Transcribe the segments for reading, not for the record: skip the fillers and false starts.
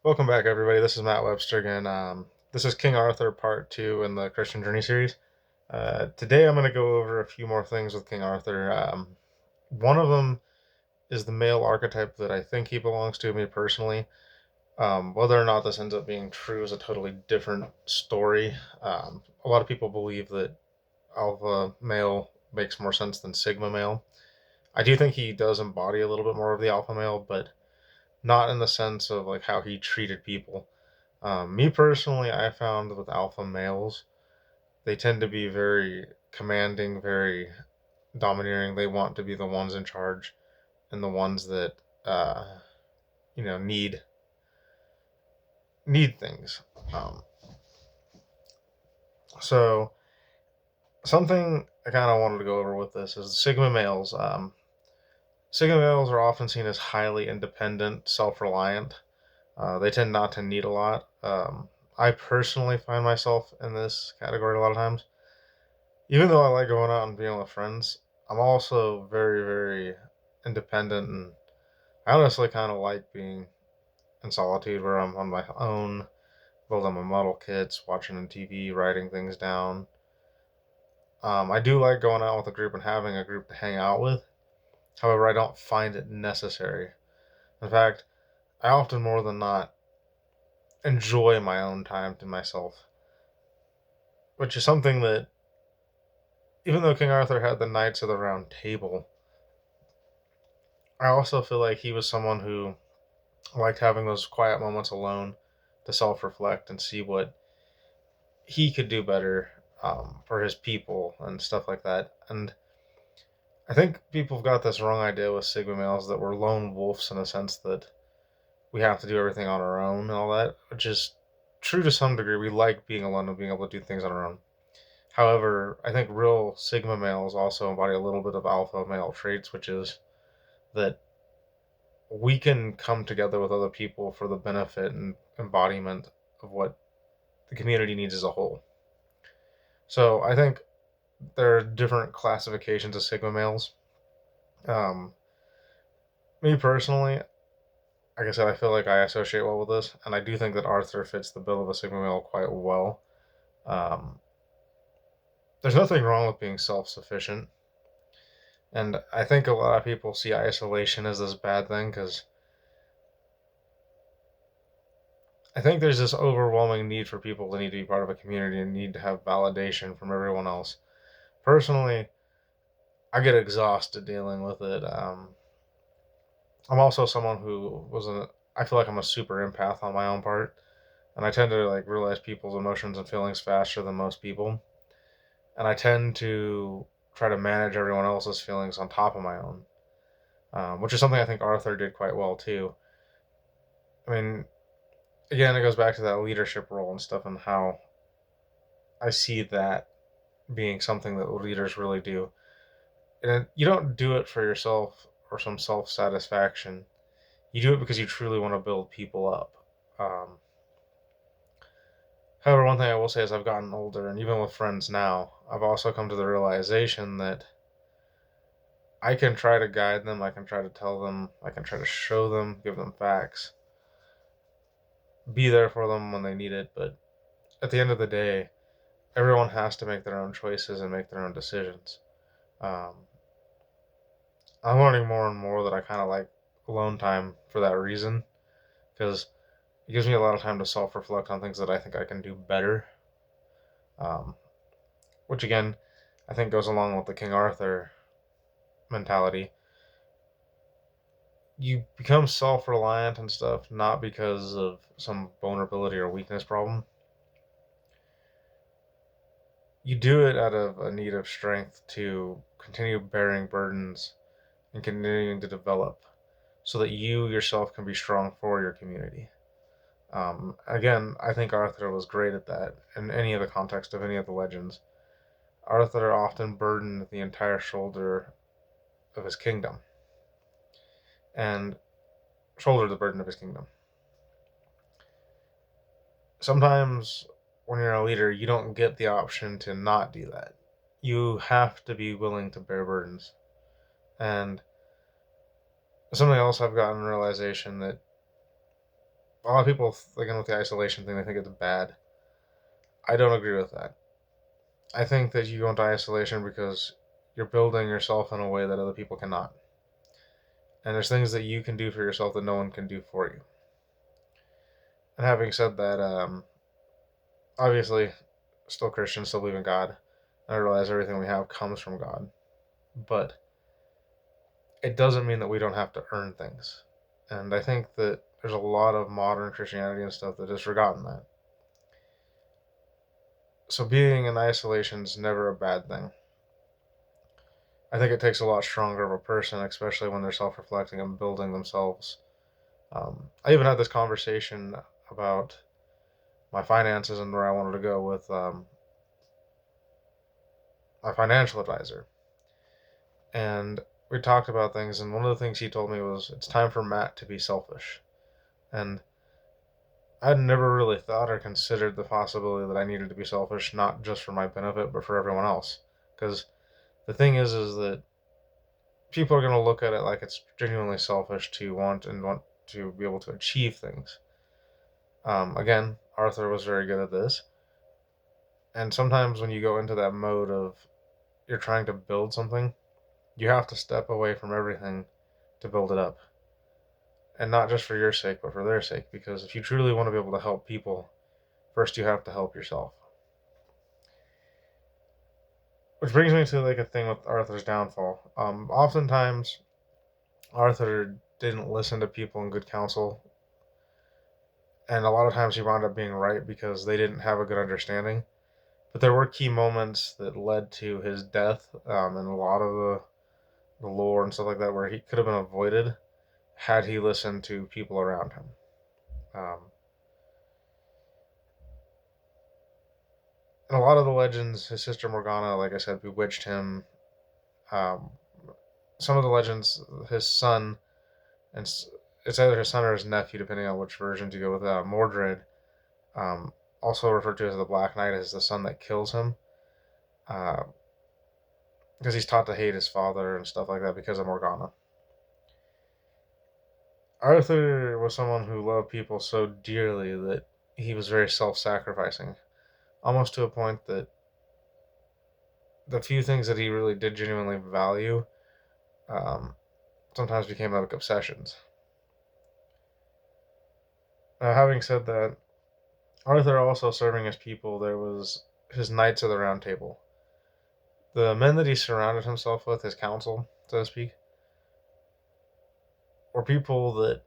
Welcome back, everybody. This is Matt Webster again. This is King Arthur Part 2 in the Christian Journey series. Today I'm going to go over a few more things with King Arthur. One of them is the male archetype that I think he belongs to, me personally. Whether or not this ends up being true is a totally different story. A lot of people believe that alpha male makes more sense than sigma male. I do think he does embody a little bit more of the alpha male, but not in the sense of like how he treated people. Me personally, I found with alpha males, they tend to be very commanding, very domineering. They want to be the ones in charge and the ones that uh, you know need things. Um, so something I kind of wanted to go over with this is sigma males. Sigma males are often seen as highly independent, self-reliant. They tend not to need a lot. I personally find myself in this category a lot of times. Even though I like going out and being with friends, I'm also very, very independent, and I honestly kind of like being in solitude where I'm on my own, building my model kits, watching TV, writing things down. I do like going out with a group and having a group to hang out with. However, I don't find it necessary. In fact, I often more than not enjoy my own time to myself, which is something that, even though King Arthur had the Knights of the Round Table, I also feel like he was someone who liked having those quiet moments alone to self reflect and see what he could do better for his people and stuff like that. And I think people have got this wrong idea with Sigma males that we're lone wolves in a sense that we have to do everything on our own and all that, which is true to some degree. We like being alone and being able to do things on our own. However, I think real Sigma males also embody a little bit of alpha male traits, which is that we can come together with other people for the benefit and embodiment of what the community needs as a whole. So I think there are different classifications of Sigma males. Um, Me personally, like I said, I feel like I associate well with this, and I do think that Arthur fits the bill of a Sigma male quite well. Um, there's nothing wrong with being self sufficient, and I think a lot of people see isolation as this bad thing because I think there's this overwhelming need for people to need to be part of a community and need to have validation from everyone else. Personally, I get exhausted dealing with it. I'm also someone who wasn't. I feel like I'm a super empath on my own part, and I tend to like realize people's emotions and feelings faster than most people, and I tend to try to manage everyone else's feelings on top of my own, which is something I think Arthur did quite well too. I mean, again, it goes back to that leadership role and stuff, and how I see that being something that leaders really do. And you don't do it for yourself or some self satisfaction. You do it because you truly want to build people up. Um, However, one thing I will say is I've gotten older, and even with friends now, I've also come to the realization that I can try to guide them, I can try to tell them, I can try to show them, give them facts, be there for them when they need it, but at the end of the day, everyone has to make their own choices and make their own decisions. Um, I'm learning more and more that I kind of like alone time for that reason, because it gives me a lot of time to self reflect on things that I think I can do better. Um, which again, I think goes along with the King Arthur mentality. You become self reliant and stuff not because of some vulnerability or weakness problem. You do it out of a need of strength to continue bearing burdens and continuing to develop so that you yourself can be strong for your community. Again, I think Arthur was great at that in any of the context of any of the legends. Arthur often burdened the entire shoulder of his kingdom and shouldered the burden of his kingdom. Sometimes when you're a leader, you don't get the option to not do that. You have to be willing to bear burdens. And something else I've gotten realization that A lot of people, again, with the isolation thing, they think it's bad. I don't agree with that. I think that you go into isolation because you're building yourself in a way that other people cannot. And there's things that you can do for yourself that no one can do for you. And having said that, obviously, still Christian, still believe in God. And I realize everything we have comes from God. But it doesn't mean that we don't have to earn things. And I think that there's a lot of modern Christianity and stuff that has forgotten that. So being in isolation is never a bad thing. I think it takes a lot stronger of a person, especially when they're self reflecting and building themselves. I even had this conversation about my finances and where I wanted to go with my financial advisor. And we talked about things, and one of the things he told me was it's time for Matt to be selfish. And I'd never really thought or considered the possibility that I needed to be selfish, not just for my benefit, but for everyone else. Because the thing is that people are going to look at it like it's genuinely selfish to want to be able to achieve things. Again, Arthur was very good at this. And sometimes when you go into that mode of you're trying to build something, you have to step away from everything to build it up. And not just for your sake, but for their sake. Because if you truly want to be able to help people, first you have to help yourself. Which brings me to like a thing with Arthur's downfall. Oftentimes, Arthur didn't listen to people in good counsel, and a lot of times he wound up being right because they didn't have a good understanding. But there were key moments that led to his death, and a lot of the lore and stuff like that, where he could have been avoided had he listened to people around him. Um, and a lot of the legends, his sister Morgana, like I said, bewitched him. Um, some of the legends, his son, and it's either his son or his nephew, depending on which version to go with. Mordred, um, also referred to as the Black Knight, is the son that kills him, because he's taught to hate his father and stuff like that because of Morgana. Arthur was someone who loved people so dearly that he was very self-sacrificing, almost to a point that the few things that he really did genuinely value um, sometimes became like obsessions. Having said that, Arthur also serving his people, there was his Knights of the Round Table. The men that he surrounded himself with, his council, so to speak, were people that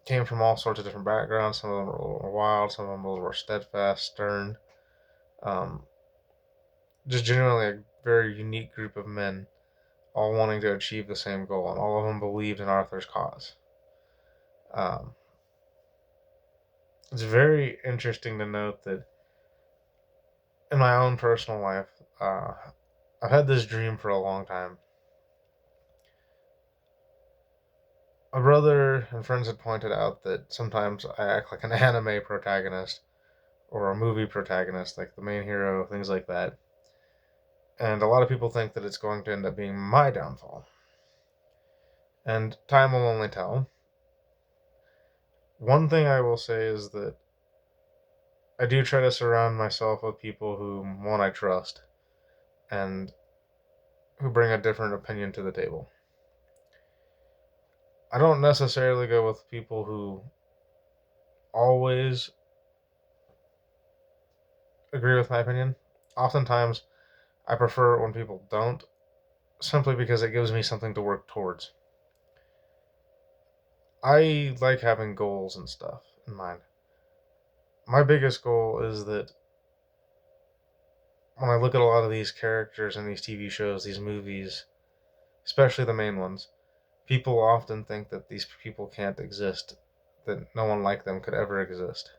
came from all sorts of different backgrounds. Some of them were a little more wild, some of them were a little more steadfast, stern. Um, just generally a very unique group of men, all wanting to achieve the same goal, and all of them believed in Arthur's cause. Um, it's very interesting to note that in my own personal life, uh, I've had this dream for a long time. My brother and friends had pointed out that sometimes I act like an anime protagonist or a movie protagonist, like the main hero, things like that. And a lot of people think that it's going to end up being my downfall. And time will only tell. One thing I will say is that I do try to surround myself with people whom, one, I trust, and who bring a different opinion to the table. I don't necessarily go with people who always agree with my opinion. Oftentimes, I prefer it when people don't, simply because it gives me something to work towards. I like having goals and stuff in mind. My biggest goal is that when I look at a lot of these characters in these TV shows, these movies, especially the main ones, people often think that these people can't exist, that no one like them could ever exist.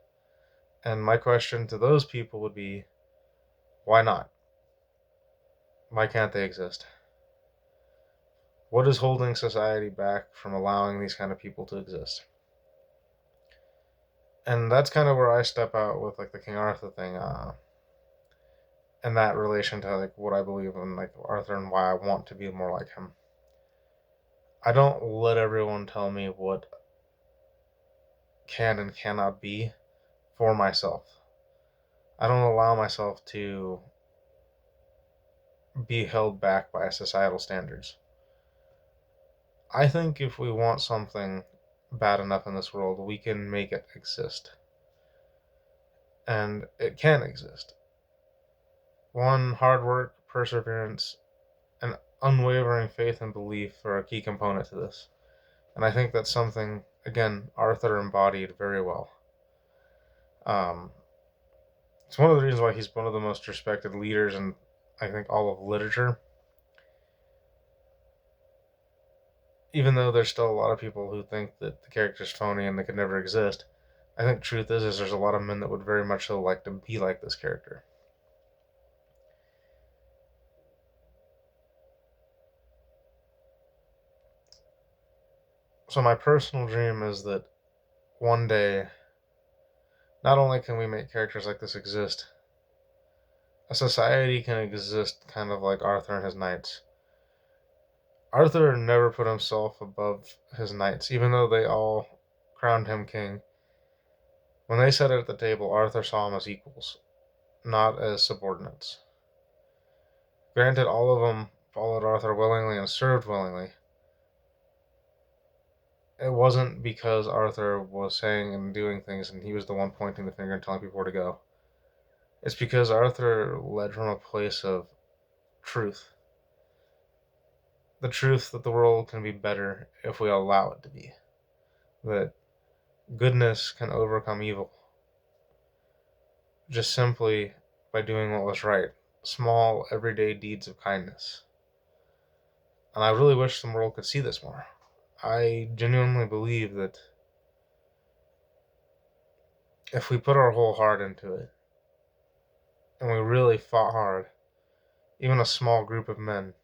And my question to those people would be, why not? Why can't they exist? What is holding society back from allowing these kind of people to exist? And that's kind of where I step out with like the King Arthur thing, and that relation to like what I believe in like Arthur and why I want to be more like him. I don't let everyone tell me what can and cannot be for myself. I don't allow myself to be held back by societal standards. I think if we want something bad enough in this world, we can make it exist. And it can exist. One, hard work, perseverance, and unwavering faith and belief are a key component to this. And I think that's something, again, Arthur embodied very well. Um, it's one of the reasons why he's one of the most respected leaders in, I think, all of literature. Even though there's still a lot of people who think that the character's phony and they could never exist, I think truth is there's a lot of men that would very much so like to be like this character. So my personal dream is that one day, not only can we make characters like this exist, a society can exist kind of like Arthur and his knights. Arthur never put himself above his knights, even though they all crowned him king. When they sat at the table, Arthur saw them as equals, not as subordinates. Granted, all of them followed Arthur willingly and served willingly. It wasn't because Arthur was saying and doing things and he was the one pointing the finger and telling people where to go. It's because Arthur led from a place of truth. The truth that the world can be better if we allow it to be. That goodness can overcome evil. Just simply by doing what was right. Small, everyday deeds of kindness. And I really wish the world could see this more. I genuinely believe that if we put our whole heart into it, and we really fought hard, even a small group of men,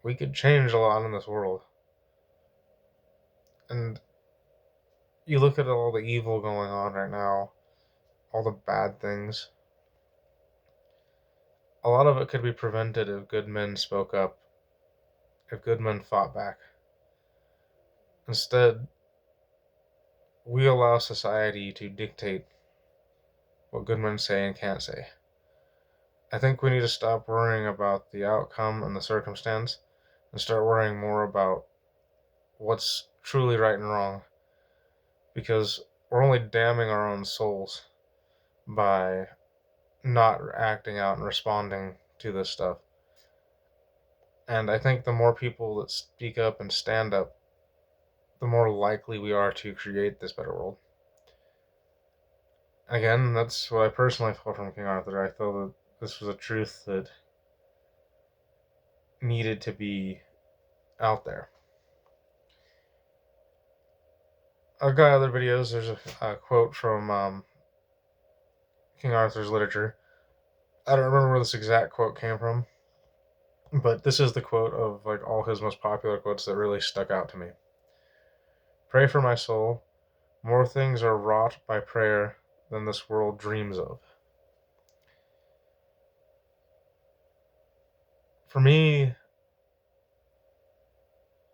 we could change a lot in this world. And you look at all the evil going on right now, all the bad things. A lot of it could be prevented if good men spoke up, if good men fought back. Instead, we allow society to dictate what good men say and can't say. I think we need to stop worrying about the outcome and the circumstance and start worrying more about what's truly right and wrong, because we're only damning our own souls by not acting out and responding to this stuff. And I think the more people that speak up and stand up, the more likely we are to create this better world. Again, that's what I personally felt from King Arthur. I felt that this was a truth that needed to be out there. I've got other videos. There's a quote from King Arthur's literature. I don't remember where this exact quote came from, but this is the quote of like all his most popular quotes that really stuck out to me. Pray for my soul. More things are wrought by prayer than this world dreams of. For me,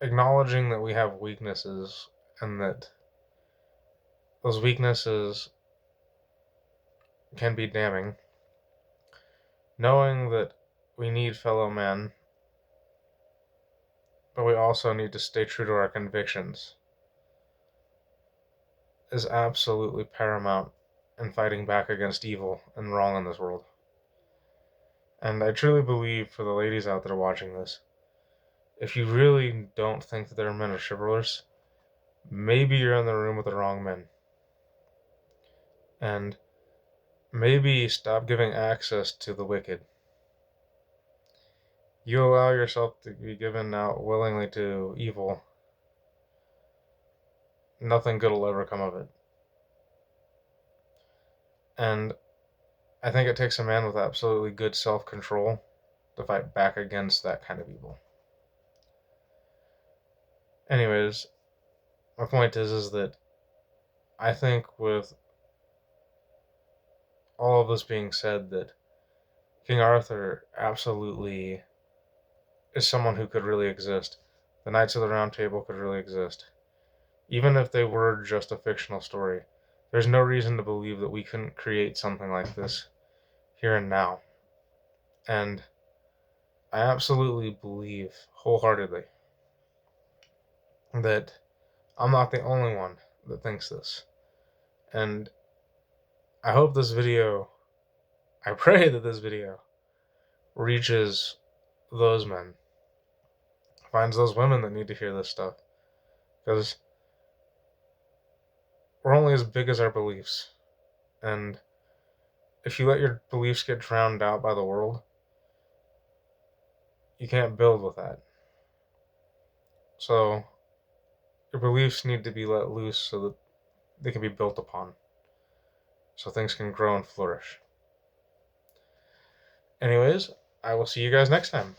acknowledging that we have weaknesses and that those weaknesses can be damning, knowing that we need fellow men, but we also need to stay true to our convictions, is absolutely paramount in fighting back against evil and wrong in this world. And I truly believe, for the ladies out there watching this, if you really don't think that their men are chivalrous, maybe you're in the room with the wrong men. And maybe stop giving access to the wicked. You allow yourself to be given out willingly to evil, nothing good will ever come of it. And I think it takes a man with absolutely good self-control to fight back against that kind of evil. Anyways, my point is that I think with all of this being said, that King Arthur absolutely is someone who could really exist. The Knights of the Round Table could really exist. Even if they were just a fictional story, there's no reason to believe that we couldn't create something like this here and now. And I absolutely believe wholeheartedly that I'm not the only one that thinks this. And I hope this video, I pray that this video reaches those men, finds those women that need to hear this stuff. Because we're only as big as our beliefs. And if you let your beliefs get drowned out by the world, you can't build with that. So your beliefs need to be let loose so that they can be built upon, so things can grow and flourish. Anyways, I will see you guys next time.